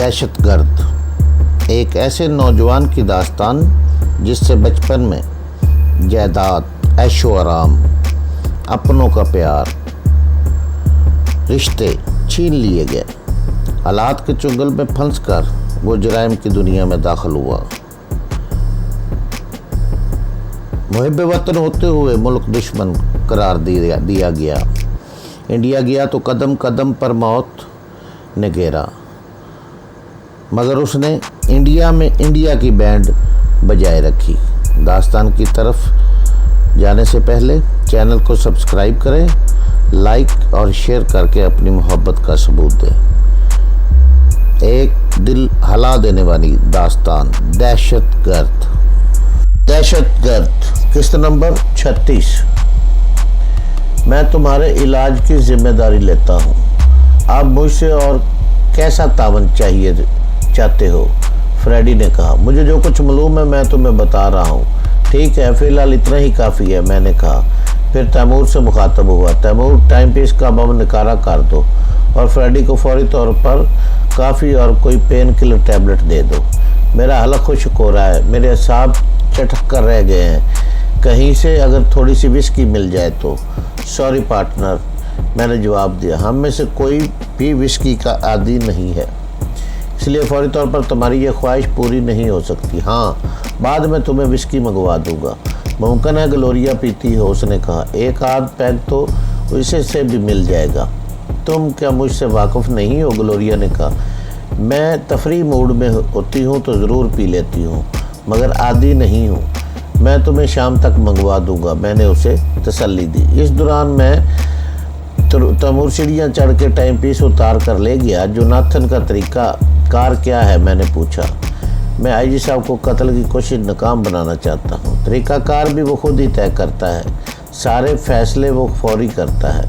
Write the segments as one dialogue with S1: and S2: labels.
S1: دہشت گرد ایک ایسے نوجوان کی داستان جس سے بچپن میں جائیداد، عیش و آرام، اپنوں کا پیار، رشتے چھین لیے گئے۔ حالات کے چنگل میں پھنس کر وہ جرائم کی دنیا میں داخل ہوا۔ محب وطن ہوتے ہوئے ملک دشمن قرار دیا گیا۔ انڈیا گیا تو قدم قدم پر موت نے گھیرا، مگر اس نے انڈیا میں انڈیا کی بینڈ بجائے رکھی۔ داستان کی طرف جانے سے پہلے چینل کو سبسکرائب کریں، لائک اور شیئر کر کے اپنی محبت کا ثبوت دیں۔ ایک دل ہلا دینے والی داستان، دہشت گرد۔ دہشت گرد، قسط نمبر 36۔ میں تمہارے علاج کی ذمہ داری لیتا ہوں۔ آپ مجھ سے اور کیسا تعاون چاہتے ہو؟ فریڈی نے کہا۔ مجھے جو کچھ معلوم ہے میں تمہیں بتا رہا ہوں۔ ٹھیک ہے، فی الحال اتنا ہی کافی ہے، میں نے کہا۔ پھر تیمور سے مخاطب ہوا۔ تیمور، ٹائم پیس کا بم نکارا کر دو اور فریڈی کو فوری طور پر کافی اور کوئی پین کلر ٹیبلٹ دے دو۔ میرا حلق خشک ہو رہا ہے، میرے اعصاب چٹک کر رہ گئے ہیں۔ کہیں سے اگر تھوڑی سی وسکی مل جائے تو۔ سوری پارٹنر، میں نے جواب دیا۔ ہم میں سے کوئی بھی وسکی کا عادی نہیں ہے، اس لیے فوری طور پر تمہاری یہ خواہش پوری نہیں ہو سکتی۔ ہاں، بعد میں تمہیں وسکی منگوا دوں گا۔ ممکن ہے گلوریا پیتی ہو، اس نے کہا۔ ایک آدھ پیگ تو اسے سے بھی مل جائے گا۔ تم کیا مجھ سے واقف نہیں ہو؟ گلوریا نے کہا۔ میں تفریح موڈ میں ہوتی ہوں تو ضرور پی لیتی ہوں، مگر عادی نہیں ہوں۔ میں تمہیں شام تک منگوا دوں گا، میں نے اسے تسلی دی۔ اس دوران میں تیمور سیڑھیاں چڑھ کے ٹائم پیس اتار کر لے گیا۔ جوناتھن کا طریقہ کار کیا ہے؟ میں نے پوچھا۔ میں آئی جی صاحب کو قتل کی کوشش ناکام بنانا چاہتا ہوں۔ طریقہ کار بھی وہ خود ہی طے کرتا ہے، سارے فیصلے وہ فوری کرتا ہے۔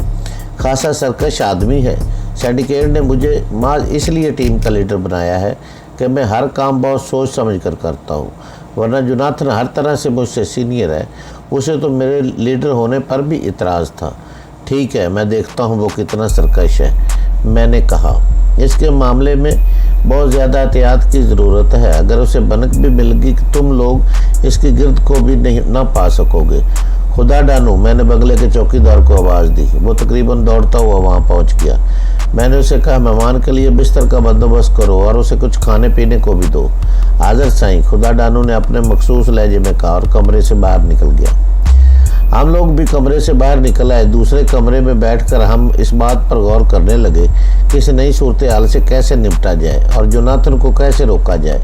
S1: خاصا سرکش آدمی ہے۔ سینڈیکیٹ نے مجھے محض اس لیے ٹیم کا لیڈر بنایا ہے کہ میں ہر کام بہت سوچ سمجھ کر کرتا ہوں، ورنہ جوناتھن ہر طرح سے مجھ سے سینئر ہے۔ اسے تو میرے لیڈر ہونے پر بھی اعتراض تھا۔ ٹھیک ہے، میں دیکھتا ہوں وہ کتنا سرکش ہے، میں نے کہا۔ اس کے معاملے میں بہت زیادہ احتیاط کی ضرورت ہے۔ اگر اسے بنک بھی مل گئی تم لوگ اس کی گرد کو بھی نہ پا سکو گے۔ خدا ڈانو، میں نے بنگلے کے چوکیدار کو آواز دی۔ وہ تقریباً دوڑتا ہوا وہاں پہنچ گیا۔ میں نے اسے کہا، مہمان کے لیے بستر کا بندوبست کرو اور اسے کچھ کھانے پینے کو بھی دو۔ حاضر سائیں، خدا ڈانو نے اپنے مخصوص لہجے میں کہا اور کمرے سے باہر نکل گیا۔ ہم لوگ بھی کمرے سے باہر نکل آئے۔ دوسرے کمرے میں بیٹھ کر ہم اس بات پر غور کرنے لگے کہ اس نئی صورتحال سے کیسے نمٹا جائے اور جوناتھن کو کیسے روکا جائے۔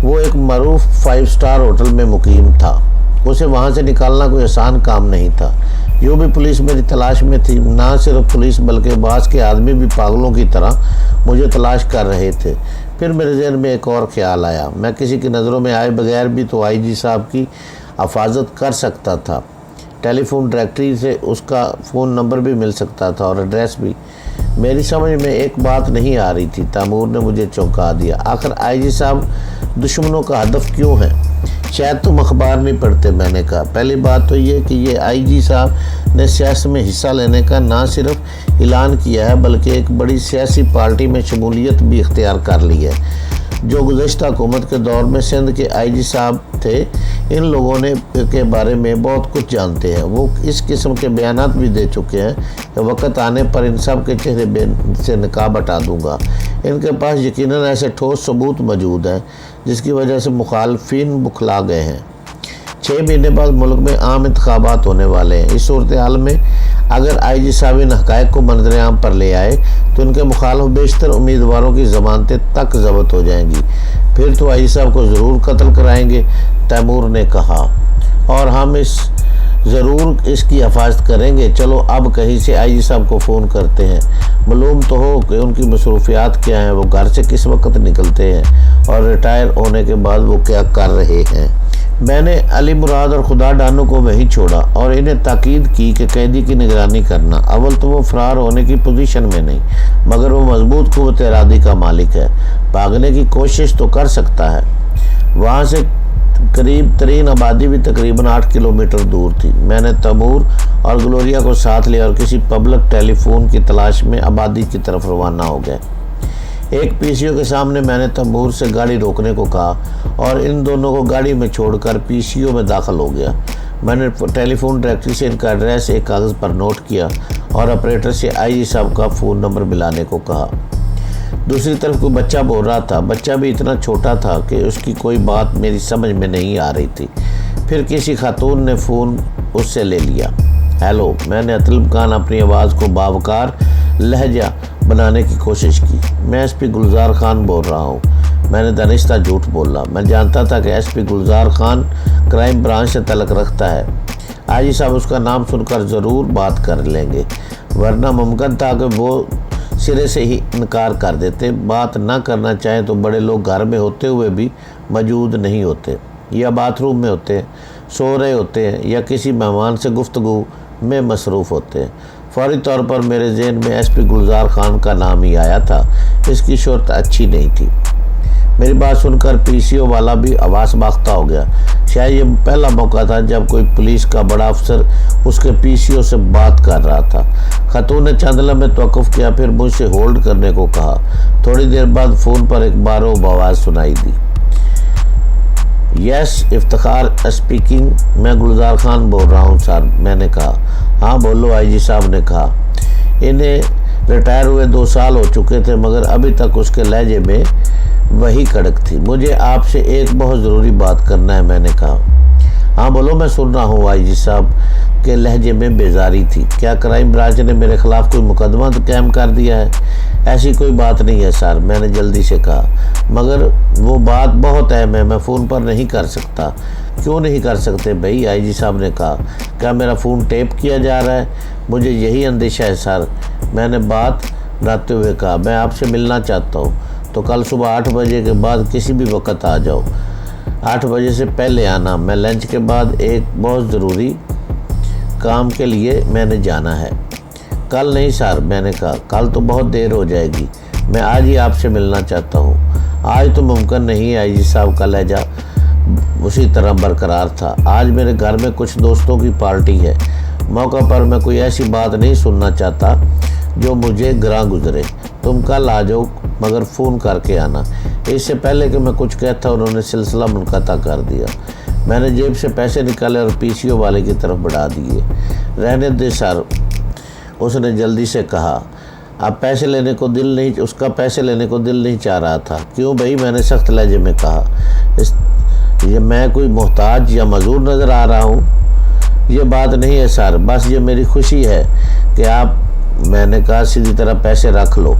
S1: وہ ایک معروف 5 اسٹار ہوٹل میں مقیم تھا۔ اسے وہاں سے نکالنا کوئی آسان کام نہیں تھا۔ یوں بھی پولیس میری تلاش میں تھی۔ نہ صرف پولیس بلکہ بعض کے آدمی بھی پاگلوں کی طرح مجھے تلاش کر رہے تھے۔ پھر میرے ذہن میں ایک اور خیال آیا۔ میں کسی کی نظروں میں آئے بغیر بھی تو آئی جی صاحب کی حفاظت کر سکتا تھا۔ ٹیلی فون ڈائریکٹری سے اس کا فون نمبر بھی مل سکتا تھا اور ایڈریس بھی۔ میری سمجھ میں ایک بات نہیں آ رہی تھی۔ تیمور نے مجھے چونکا دیا۔ آخر آئی جی صاحب دشمنوں کا ہدف کیوں ہیں؟ شاید تم اخبار نہیں پڑھتے، میں نے کہا۔ پہلی بات تو یہ کہ یہ آئی جی صاحب نے سیاست میں حصہ لینے کا نہ صرف اعلان کیا ہے بلکہ ایک بڑی سیاسی پارٹی میں شمولیت بھی اختیار کر لی ہے۔ جو گزشتہ حکومت کے دور میں سندھ کے آئی جی صاحب تھے، ان لوگوں کے بارے میں بہت کچھ جانتے ہیں۔ وہ اس قسم کے بیانات بھی دے چکے ہیں کہ وقت آنے پر ان سب کے چہرے سے نقاب ہٹا دوں گا۔ ان کے پاس یقیناً ایسے ٹھوس ثبوت موجود ہیں جس کی وجہ سے مخالفین بکھلا گئے ہیں۔ 6 مہینے بعد ملک میں عام انتخابات ہونے والے ہیں۔ اس صورتحال میں اگر آئی جی صاحب ان حقائق کو منظر عام پر لے آئے تو ان کے مخالف بیشتر امیدواروں کی ضمانتیں تک ضبط ہو جائیں گی۔ پھر تو آئی جی صاحب کو ضرور قتل کرائیں گے، تیمور نے کہا، اور ہم ضرور اس کی حفاظت کریں گے۔ چلو اب کہیں سے آئی جی صاحب کو فون کرتے ہیں، معلوم تو ہو کہ ان کی مصروفیات کیا ہیں، وہ گھر سے کس وقت نکلتے ہیں اور ریٹائر ہونے کے بعد وہ کیا کر رہے ہیں۔ میں نے علی مراد اور خدا ڈانو کو وہیں چھوڑا اور انہیں تاکید کی کہ قیدی کی نگرانی کرنا۔ اول تو وہ فرار ہونے کی پوزیشن میں نہیں، مگر وہ مضبوط قوت ارادی کا مالک ہے، بھاگنے کی کوشش تو کر سکتا ہے۔ وہاں سے قریب ترین آبادی بھی تقریباً 8 کلومیٹر دور تھی۔ میں نے تیمور اور گلوریا کو ساتھ لیا اور کسی پبلک ٹیلی فون کی تلاش میں آبادی کی طرف روانہ ہو گئے۔ ایک PCO کے سامنے میں نے تیمور سے گاڑی روکنے کو کہا اور ان دونوں کو گاڑی میں چھوڑ کر PCO میں داخل ہو گیا۔ میں نے ٹیلی فون ڈائریکٹری سے ان کا ایڈریس ایک کاغذ پر نوٹ کیا اور آپریٹر سے IG صاحب کا فون نمبر ملانے کو کہا۔ دوسری طرف کوئی بچہ بول رہا تھا۔ بچہ بھی اتنا چھوٹا تھا کہ اس کی کوئی بات میری سمجھ میں نہیں آ رہی تھی۔ پھر کسی خاتون نے فون اس سے لے لیا۔ ہیلو، میں نے اتلمکان اپنی آواز کو باوقار لہجہ بنانے کی کوشش کی۔ میں SP گلزار خان بول رہا ہوں۔ میں نے دانستہ جھوٹ بولا۔ میں جانتا تھا کہ SP گلزار خان کرائم برانچ سے تعلق رکھتا ہے۔ IG صاحب اس کا نام سن کر ضرور بات کر لیں گے، ورنہ ممکن تھا کہ وہ سرے سے ہی انکار کر دیتے۔ بات نہ کرنا چاہیں تو بڑے لوگ گھر میں ہوتے ہوئے بھی موجود نہیں ہوتے، یا باتھ روم میں ہوتے ہیں، سو رہے ہوتے ہیں، یا کسی مہمان سے گفتگو میں مصروف ہوتے ہیں۔ فوری طور پر میرے ذہن میں SP گلزار خان کا نام ہی آیا تھا۔ اس کی شہرت اچھی نہیں تھی۔ میری بات سن کر PCO والا بھی حواس باختہ ہو گیا۔ شاید یہ پہلا موقع تھا جب کوئی پولیس کا بڑا افسر اس کے PCO سے بات کر رہا تھا۔ خاتون نے چند لمحے توقف کیا، پھر مجھ سے ہولڈ کرنے کو کہا۔ تھوڑی دیر بعد فون پر ایک بارو آواز سنائی دی۔ یس، افتخار اسپیکنگ، میں گلزار خان بول رہا ہوں سر، میں نے کہا۔ ہاں بولو، IG صاحب نے کہا۔ انہیں ریٹائر ہوئے 2 سال ہو چکے تھے، مگر ابھی تک اس کے لہجے میں وہی کڑک تھی۔ مجھے آپ سے ایک بہت ضروری بات کرنا ہے، میں نے کہا۔ ہاں بولو، میں سن رہا ہوں۔ IG صاحب کے لہجے میں بیزاری تھی۔ کیا کرائم برانچ نے میرے خلاف کوئی مقدمہ قائم کر دیا ہے؟ ایسی کوئی بات نہیں ہے سر، میں نے جلدی سے کہا، مگر وہ بات بہت اہم ہے، میں فون پر نہیں کر سکتا۔ کیوں نہیں کر سکتے بھائی؟ IG صاحب نے کہا۔ کیا میرا فون ٹیپ کیا جا رہا ہے؟ مجھے یہی اندیشہ ہے سر، میں نے بات بڑھاتے ہوئے کہا۔ میں آپ سے ملنا چاہتا ہوں، تو کل صبح 8 بجے کے بعد کسی بھی وقت آ جاؤ۔ 8 بجے سے پہلے آنا، میں لنچ کے بعد ایک بہت ضروری کام کے لیے میں نے جانا ہے۔ کل نہیں سر، میں نے کہا، کل تو بہت دیر ہو جائے گی، میں آج ہی آپ سے ملنا چاہتا ہوں۔ آج تو ممکن نہیں۔ IG صاحب کا لہجہ اسی طرح برقرار تھا۔ آج میرے گھر میں کچھ دوستوں کی پارٹی ہے۔ موقع پر میں کوئی ایسی بات نہیں سننا چاہتا جو مجھے گراں گزرے۔ تم کل آ جاؤ، مگر فون کر کے آنا۔ اس سے پہلے کہ میں کچھ کہتا انہوں نے سلسلہ منقطع کر دیا۔ میں نے جیب سے پیسے نکالے اور PCO والے کی طرف بڑھا دیے۔ رہنے دے سر، اس نے جلدی سے کہا۔ اب پیسے لینے کو دل نہیں چاہ رہا تھا۔ کیوں بھائی؟ میں نے سخت لہجے میں کہا۔ یہ میں کوئی محتاج یا معذور نظر آ رہا ہوں؟ یہ بات نہیں ہے سر، بس یہ میری خوشی ہے کہ میں نے کہا سیدھی طرح پیسے رکھ لو،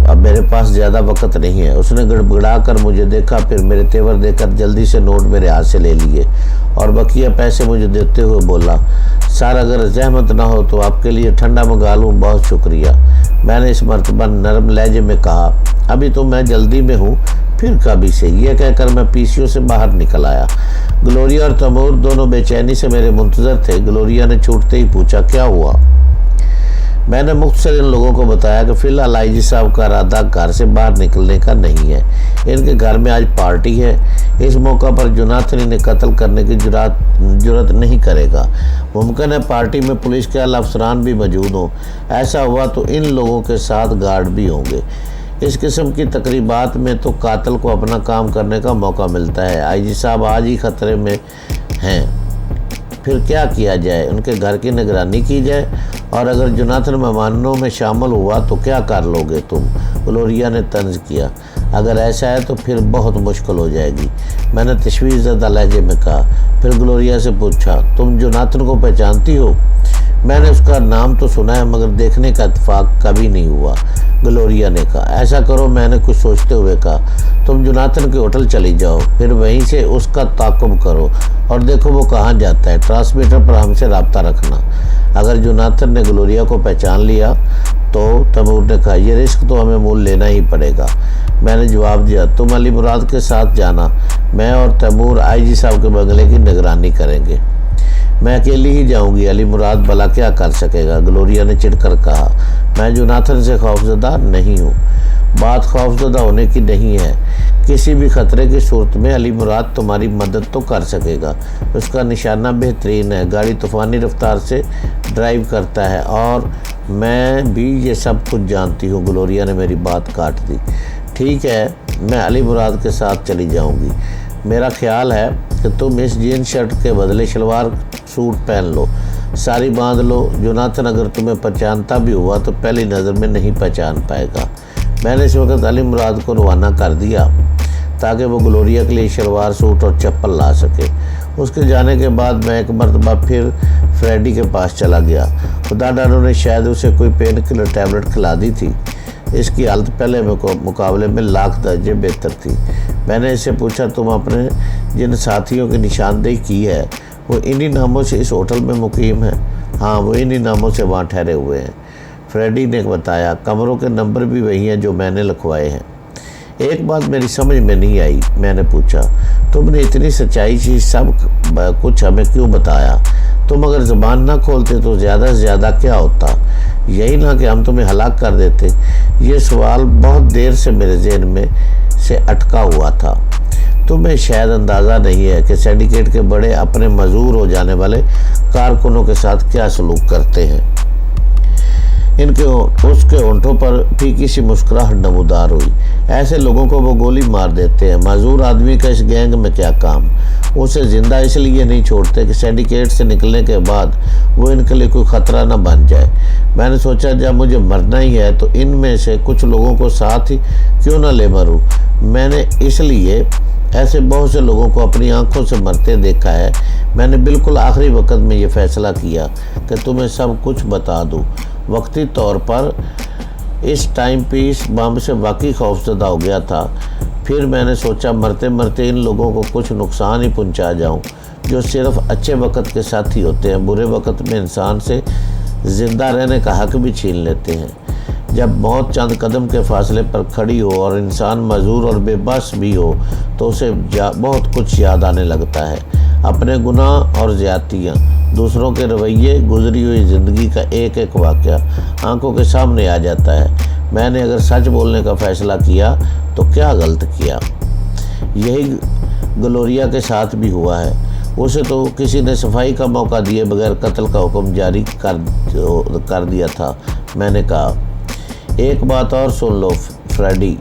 S1: اب میرے پاس زیادہ وقت نہیں ہے۔ اس نے گڑبڑا کر مجھے دیکھا، پھر میرے تیور دے کر جلدی سے نوٹ میرے ہاتھ سے لے لیے اور بقیہ پیسے مجھے دیتے ہوئے بولا، سر اگر زحمت نہ ہو تو آپ کے لیے ٹھنڈا منگا لوں، بہت شکریہ۔ میں نے اس مرتبہ نرم لہجے میں کہا، ابھی تو میں جلدی میں ہوں، پھر کبھی سے۔ یہ کہہ کر میں PCO سے باہر نکل آیا۔ گلوریا اور تیمور دونوں بے چینی سے میرے منتظر تھے۔ گلوریا نے چھوٹتے ہی پوچھا، کیا ہوا؟ میں نے مختصر ان لوگوں کو بتایا کہ فی الحال IG صاحب کا ارادہ گھر سے باہر نکلنے کا نہیں ہے۔ ان کے گھر میں آج پارٹی ہے۔ اس موقع پر جوناتھن انہیں قتل کرنے کی جرات نہیں کرے گا۔ ممکن ہے پارٹی میں پولیس کے اعلیٰ افسران بھی موجود ہوں۔ ایسا ہوا تو ان لوگوں کے ساتھ گارڈ بھی ہوں گے۔ اس قسم کی تقریبات میں تو قاتل کو اپنا کام کرنے کا موقع ملتا ہے۔ IG صاحب آج ہی خطرے میں ہیں، پھر کیا کیا جائے؟ ان کے گھر کی نگرانی کی جائے، اور اگر جوناتھن مہمانوں میں شامل ہوا تو کیا کر لو گے تم؟ گلوریا نے طنز کیا۔ اگر ایسا ہے تو پھر بہت مشکل ہو جائے گی، میں نے تشویش زدہ لہجے میں کہا۔ پھر گلوریا سے پوچھا، تم جوناتھن کو پہچانتی ہو؟ میں نے اس کا نام تو سنا ہے، مگر دیکھنے کا اتفاق کبھی نہیں ہوا، گلوریا نے کہا۔ ایسا کرو، میں نے کچھ سوچتے ہوئے کہا، تم جوناتھن کے ہوٹل چلی جاؤ، پھر وہیں سے اس کا تعاقب کرو اور دیکھو وہ کہاں جاتا ہے۔ ٹرانسمیٹر پر ہم سے رابطہ رکھنا۔ اگر جوناتھن نے گلوریا کو پہچان لیا تو تیمور نے کہا، یہ رسک تو ہمیں مول لینا ہی پڑے گا۔ میں نے جواب دیا، تم علی مراد کے ساتھ جانا، میں اور تیمور IG صاحب کے بنگلے کی نگرانی کریں گے۔ میں اکیلی ہی جاؤں گی، علی مراد بھلا کیا کر سکے گا؟ گلوریا نے چڑھ کر کہا۔ میں جوناتھن سے خوفزدہ نہیں ہوں۔ بات خوفزدہ ہونے کی نہیں ہے، کسی بھی خطرے کی صورت میں علی مراد تمہاری مدد تو کر سکے گا۔ اس کا نشانہ بہترین ہے، گاڑی طوفانی رفتار سے ڈرائیو کرتا ہے اور میں بھی یہ سب کچھ جانتی ہوں۔ گلوریا نے میری بات کاٹ دی۔ ٹھیک ہے، میں علی مراد کے ساتھ چلی جاؤں گی۔ میرا خیال ہے کہ تم اس جین شرٹ کے بدلے شلوار سوٹ پہن لو، ساری باندھ لو۔ جوناتھن اگر تمہیں پہچانتا بھی ہوا تو پہلی نظر میں نہیں پہچان پائے گا۔ میں نے اس وقت علی مراد کو روانہ کر دیا تاکہ وہ گلوریا کے لیے شلوار سوٹ اور چپل لا سکے۔ اس کے جانے کے بعد میں ایک مرتبہ پھر فریڈی کے پاس چلا گیا۔ خدا ڈاروں نے شاید اسے کوئی پین کلر ٹیبلٹ کھلا دی تھی۔ اس کی حالت پہلے مقابلے میں لاکھ درجے بہتر تھی۔ میں نے اس سے پوچھا، تم اپنے جن ساتھیوں کی نشاندہی کی ہے وہ انہی ناموں سے اس ہوٹل میں مقیم ہیں؟ ہاں، وہ انہی ناموں سے وہاں ٹھہرے ہوئے ہیں، فریڈی نے بتایا۔ کمروں کے نمبر بھی وہی ہیں جو میں نے لکھوائے ہیں۔ ایک بات میری سمجھ میں نہیں آئی، میں نے پوچھا، تم نے اتنی سچائی سے سب کچھ ہمیں کیوں بتایا؟ تم اگر زبان نہ کھولتے تو زیادہ سے زیادہ کیا ہوتا؟ یہی نہ کہ ہم تمہیں ہلاک کر دیتے؟ یہ سوال بہت دیر سے میرے ذہن میں سے اٹکا ہوا تھا۔ تمہیں شاید اندازہ نہیں ہے کہ سینڈیکیٹ کے بڑے اپنے معذور ہو جانے والے کارکنوں کے ساتھ کیا سلوک کرتے ہیں۔ اس کے ہونٹوں پر پھیکی سی مسکراہٹ نمودار ہوئی۔ ایسے لوگوں کو وہ گولی مار دیتے ہیں۔ معذور آدمی کا اس گینگ میں کیا کام؟ اسے زندہ اس لیے نہیں چھوڑتے کہ سینڈیکیٹ سے نکلنے کے بعد وہ ان کے لیے کوئی خطرہ نہ بن جائے۔ میں نے سوچا جب مجھے مرنا ہی ہے تو ان میں سے کچھ لوگوں کو ساتھ ہی کیوں نہ لے مروں۔ میں نے اس لیے ایسے بہت سے لوگوں کو اپنی آنکھوں سے مرتے دیکھا ہے۔ میں نے بالکل آخری وقت میں یہ فیصلہ کیا کہ تمہیں سب کچھ بتا دوں۔ وقتی طور پر اس ٹائم پیس بم سے واقعی خوفزدہ ہو گیا تھا۔ پھر میں نے سوچا مرتے مرتے ان لوگوں کو کچھ نقصان ہی پہنچا جاؤں جو صرف اچھے وقت کے ساتھی ہوتے ہیں، برے وقت میں انسان سے زندہ رہنے کا حق بھی چھین لیتے ہیں۔ جب موت چند قدم کے فاصلے پر کھڑی ہو اور انسان معذور اور بے بس بھی ہو تو اسے بہت کچھ یاد آنے لگتا ہے، اپنے گناہ اور زیادتیاں، دوسروں کے رویے، گزری ہوئی زندگی کا ایک ایک واقعہ آنکھوں کے سامنے آ جاتا ہے۔ میں نے اگر سچ بولنے کا فیصلہ کیا تو کیا غلط کیا؟ یہی گلوریا کے ساتھ بھی ہوا ہے۔ اسے تو کسی نے صفائی کا موقع دیے بغیر قتل کا حکم جاری کر دیا تھا۔ میں نے کہا، ایک بات اور سن لو، فریڈی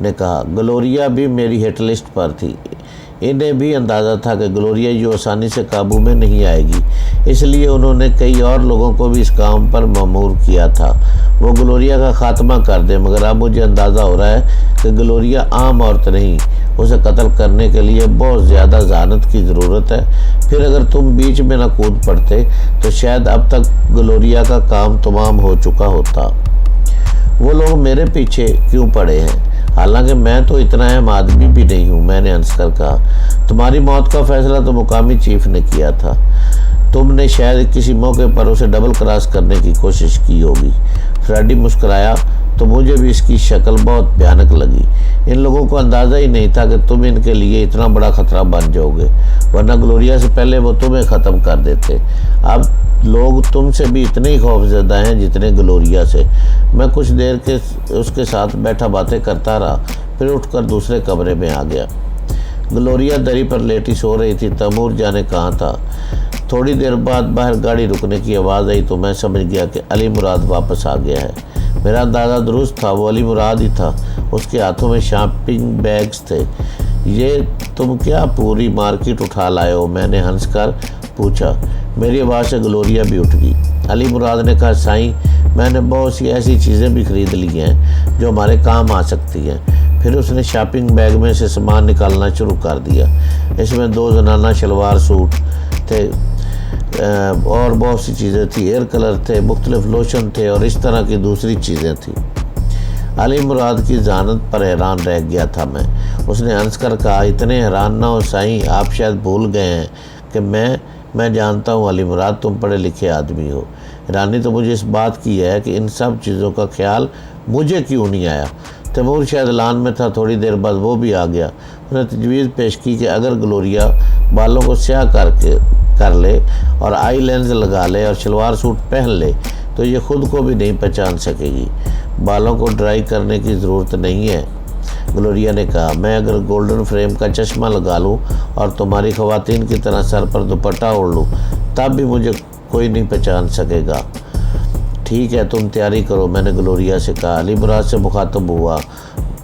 S1: نے کہا، گلوریا بھی میری ہٹ لسٹ پر تھی۔ انہیں بھی اندازہ تھا کہ گلوریا جو آسانی سے قابو میں نہیں آئے گی، اس لیے انہوں نے کئی اور لوگوں کو بھی اس کام پر مأمور کیا تھا وہ گلوریا کا خاتمہ کر دیں، مگر اب مجھے اندازہ ہو رہا ہے کہ گلوریا عام عورت نہیں، اسے قتل کرنے کے لیے بہت زیادہ ذہانت کی ضرورت ہے۔ پھر اگر تم بیچ میں نہ کود پڑتے تو شاید اب تک گلوریا کا کام تمام ہو چکا ہوتا۔ وہ لوگ میرے پیچھے کیوں پڑے ہیں؟ حالانکہ میں تو اتنا اہم آدمی بھی نہیں ہوں، میں نے ہنس کر کہا۔ تمہاری موت کا فیصلہ تو مقامی چیف نے کیا تھا۔ تم نے شاید کسی موقع پر اسے ڈبل کراس کرنے کی کوشش کی ہوگی۔ فریڈی مسکرایا تو مجھے بھی اس کی شکل بہت بھیانک لگی۔ ان لوگوں کو اندازہ ہی نہیں تھا کہ تم ان کے لیے اتنا بڑا خطرہ بن جاؤ گے، ورنہ گلوریا سے پہلے وہ تمہیں ختم کر دیتے۔ اب لوگ تم سے بھی اتنے ہی خوفزدہ ہیں جتنے گلوریا سے۔ میں کچھ دیر اس کے ساتھ بیٹھا باتیں کرتا رہا، پھر اٹھ کر دوسرے کمرے میں آ گیا۔ گلوریا دری پر لیٹی سو رہی تھی، تیمور جانے کہاں تھا۔ تھوڑی دیر بعد باہر گاڑی رکنے کی آواز آئی تو میں سمجھ گیا کہ علی مراد واپس آ گیا ہے۔ میرا اندازہ درست تھا، وہ علی مراد ہی تھا۔ اس کے ہاتھوں میں شاپنگ بیگز تھے۔ یہ تم کیا پوری مارکیٹ اٹھا لائے ہو؟ میں نے ہنس کر پوچھا۔ میری آواز سے گلوریا بھی اٹھ گئی۔ علی مراد نے کہا، سائیں، میں نے بہت سی ایسی چیزیں بھی خرید لی ہیں جو ہمارے کام آ سکتی ہیں۔ پھر اس نے شاپنگ بیگ میں سے سامان نکالنا شروع کر دیا۔ اس میں 2 زنانہ شلوار سوٹ تھے اور بہت سی چیزیں تھیں، ہیئر کلر تھے، مختلف لوشن تھے اور اس طرح کی دوسری چیزیں تھیں۔ علی مراد کی ذہانت پر حیران رہ گیا تھا میں۔ اس نے ہنس کر کہا، اتنے حیران نہ ہو سائیں، آپ شاید بھول گئے ہیں کہ میں جانتا ہوں علی مراد، تم پڑھے لکھے آدمی ہو۔ حیرانی تو مجھے اس بات کی ہے کہ ان سب چیزوں کا خیال مجھے کیوں نہیں آیا۔ تیمور شاید لان میں تھا، تھوڑی دیر بعد وہ بھی آ گیا۔ اس نے تجویز پیش کی کہ اگر گلوریا بالوں کو سیاہ کر لے اور آئی لینز لگا لے اور شلوار سوٹ پہن لے تو یہ خود کو بھی نہیں پہچان سکے گی۔ بالوں کو ڈرائی کرنے کی ضرورت نہیں ہے، گلوریا نے کہا۔ میں اگر گولڈن فریم کا چشمہ لگا لوں اور تمہاری خواتین کی طرح سر پر دوپٹہ اوڑھ لوں تب بھی مجھے کوئی نہیں پہچان سکے گا۔ ٹھیک ہے تم تیاری کرو، میں نے گلوریا سے کہا۔ علی مراد سے مخاطب ہوا،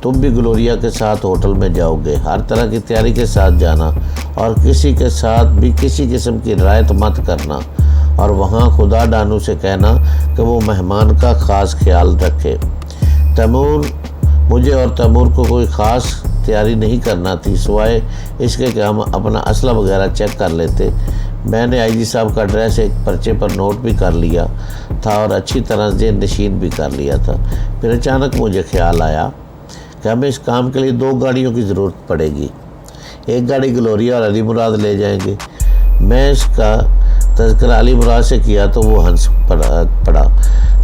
S1: تم بھی گلوریا کے ساتھ ہوٹل میں جاؤ گے، ہر طرح کی تیاری کے ساتھ جانا اور کسی کے ساتھ بھی کسی قسم کی رعایت مت کرنا، اور وہاں خدا ڈانو سے کہنا کہ وہ مہمان کا خاص خیال رکھے۔ مجھے اور تیمور کو کوئی خاص تیاری نہیں کرنا تھی، سوائے اس کے کہ ہم اپنا اسلحہ وغیرہ چیک کر لیتے۔ میں نے آئی جی صاحب کا ایڈریس ایک پرچے پر نوٹ بھی کر لیا تھا اور اچھی طرح ذہن نشین بھی کر لیا تھا۔ پھر اچانک مجھے خیال آیا کہ ہمیں اس کام کے لیے 2 گاڑیوں کی ضرورت پڑے گی، ایک گاڑی گلوریا اور علی مراد لے جائیں گے۔ میں اس کا تذکرہ علی مراد سے کیا تو وہ ہنس پڑا۔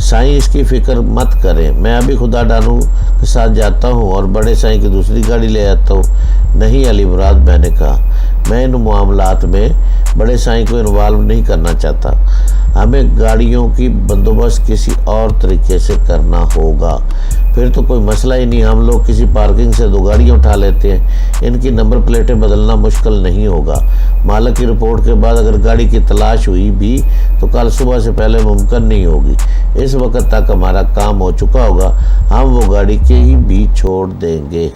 S1: سائیں اس کی فکر مت کریں، میں ابھی خدا ڈانو کے ساتھ جاتا ہوں اور بڑے سائیں کی دوسری گاڑی لے آتا ہوں۔ نہیں علی مراد، میں نے کہا، میں ان معاملات میں بڑے سائیں کو انوالو نہیں کرنا چاہتا، ہمیں گاڑیوں کی بندوبست کسی اور طریقے سے کرنا ہوگا۔ پھر تو کوئی مسئلہ ہی نہیں، ہم لوگ کسی پارکنگ سے 2 گاڑیاں اٹھا لیتے ہیں، ان کی نمبر پلیٹیں بدلنا مشکل نہیں ہوگا۔ مالک کی رپورٹ کے بعد اگر گاڑی کی تلاش ہوئی بھی تو کل صبح سے پہلے ممکن نہیں ہوگی، اس وقت تک ہمارا کام ہو چکا ہوگا، ہم وہ گاڑی کے ہی بھی چھوڑ دیں گے۔